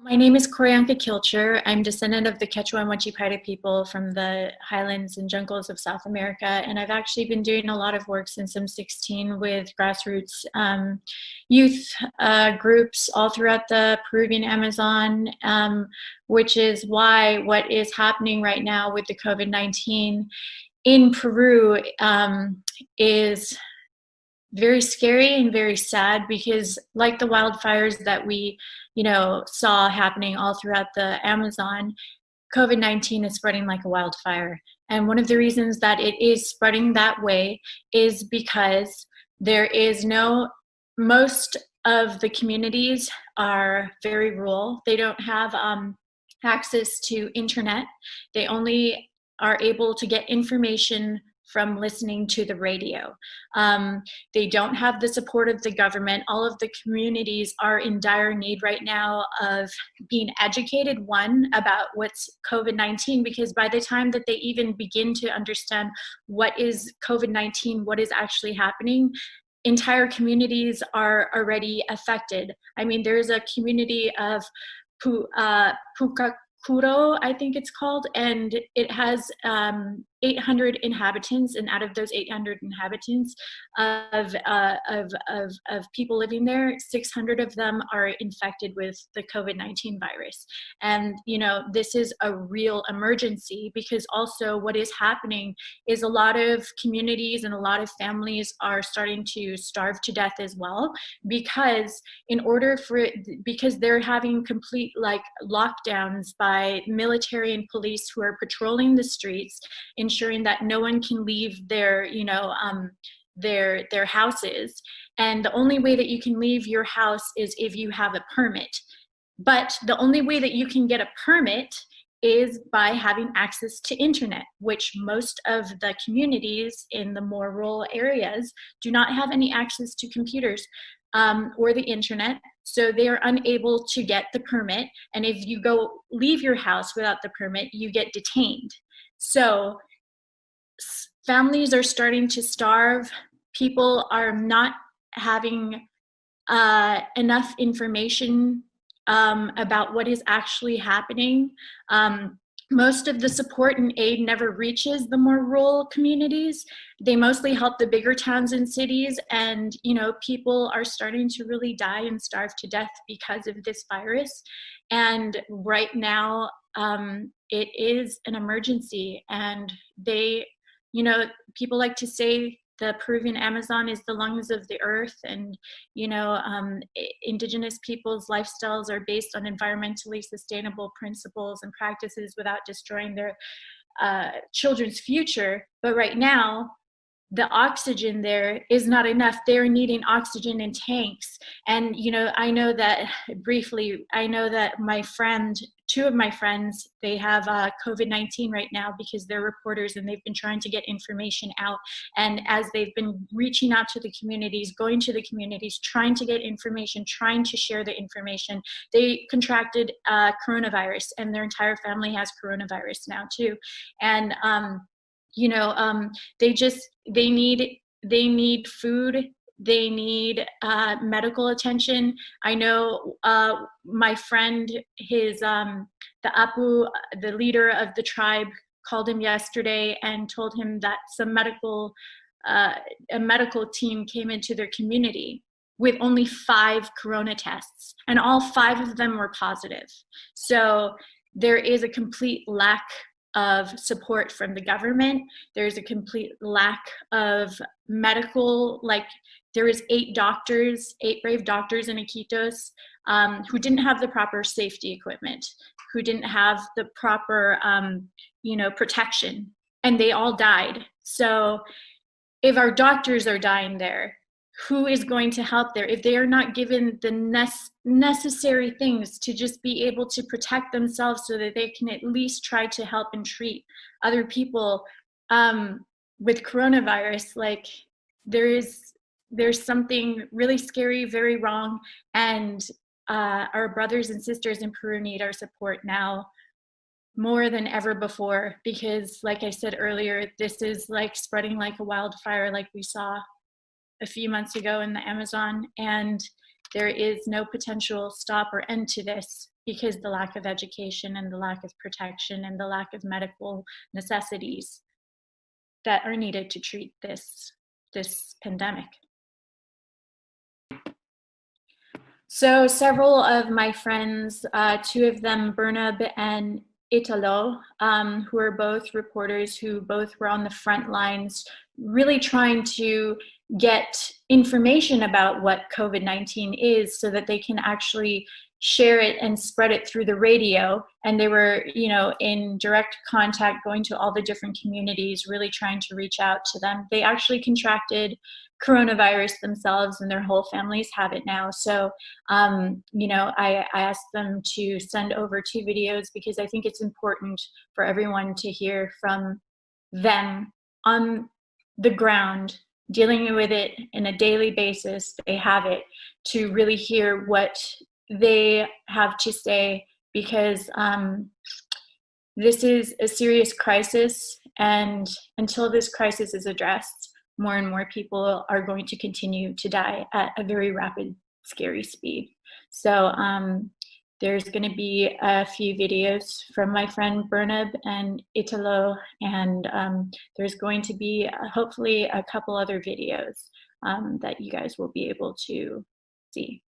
My name is Orianka Kilcher. I'm descendant of the Quechua and Huachipaita people from the highlands and jungles of South America, and I've actually been doing a lot of work since I'm 16 with grassroots youth groups all throughout the Peruvian Amazon, which is why what is happening right now with the COVID-19 in Peru is very scary and very sad, because like the wildfires that we saw happening all throughout the Amazon, COVID-19 is spreading like a wildfire. And one of the reasons that it is spreading that way is because most of the communities are very rural. They don't have access to internet. They only are able to get information from listening to the radio. They don't have the support of the government. All of the communities are in dire need right now of being educated, one, about what's COVID-19, because by the time that they even begin to understand what is COVID-19, what is actually happening, entire communities are already affected. I mean, there's a community of Pucacuro, I think it's called, and it has 800 inhabitants, and out of those 800 inhabitants of people living there, 600 of them are infected with the COVID-19 virus. And this is a real emergency, because also what is happening is a lot of communities and a lot of families are starting to starve to death as well, because they're having complete lockdowns by military and police who are patrolling the streets, ensuring that no one can leave their houses. And the only way that you can leave your house is if you have a permit. But the only way that you can get a permit is by having access to internet, which most of the communities in the more rural areas do not have any access to computers or the internet. So they are unable to get the permit. And if you leave your house without the permit, you get detained. So families are starting to starve. People are not having enough information about what is actually happening. Most of the support and aid never reaches the more rural communities. They mostly help the bigger towns and cities, and people are starting to really die and starve to death because of this virus. And right now, it is an emergency, and people like to say the Peruvian Amazon is the lungs of the earth, and indigenous people's lifestyles are based on environmentally sustainable principles and practices without destroying their children's future. But right now, the oxygen there is not enough. They're needing oxygen in tanks. And I know that two of my friends, they have COVID-19 right now because they're reporters, and they've been trying to get information out. And as they've been reaching out to the communities, going to the communities, trying to get information, trying to share the information, they contracted coronavirus, and their entire family has coronavirus now too. And they need food, they need medical attention. I know my friend, the leader of the tribe, called him yesterday and told him that a medical team came into their community with only 5 corona tests, and all 5 of them were positive. So there is a complete lack of support from the government. There's a complete lack of medical, there was 8 brave doctors in Iquitos who didn't have the proper safety equipment, who didn't have the proper protection, and they all died. So if our doctors are dying there, who is going to help there if they are not given the necessary things to just be able to protect themselves, so that they can at least try to help and treat other people with coronavirus? There's something really scary, very wrong, and our brothers and sisters in Peru need our support now more than ever before, because like I said earlier, this is spreading like a wildfire, like we saw a few months ago in the Amazon, and there is no potential stop or end to this. because the lack of education and the lack of protection and the lack of medical necessities that are needed to treat this pandemic. So several of my friends, two of them, Bernab and Italo, who are both reporters who both were on the front lines, really trying to get information about what COVID-19 is so that they can actually share it and spread it through the radio. And they were, in direct contact, going to all the different communities, really trying to reach out to them. They actually contracted coronavirus themselves, and their whole families have it now. So, I asked them to send over 2 videos because I think it's important for everyone to hear from them on the ground, dealing with it in a daily basis. They have it, to really hear what they have to say, because this is a serious crisis, and until this crisis is addressed, more and more people are going to continue to die at a very rapid, scary speed. So there's going to be a few videos from my friend Bernab and Italo, and there's going to be hopefully a couple other videos that you guys will be able to see.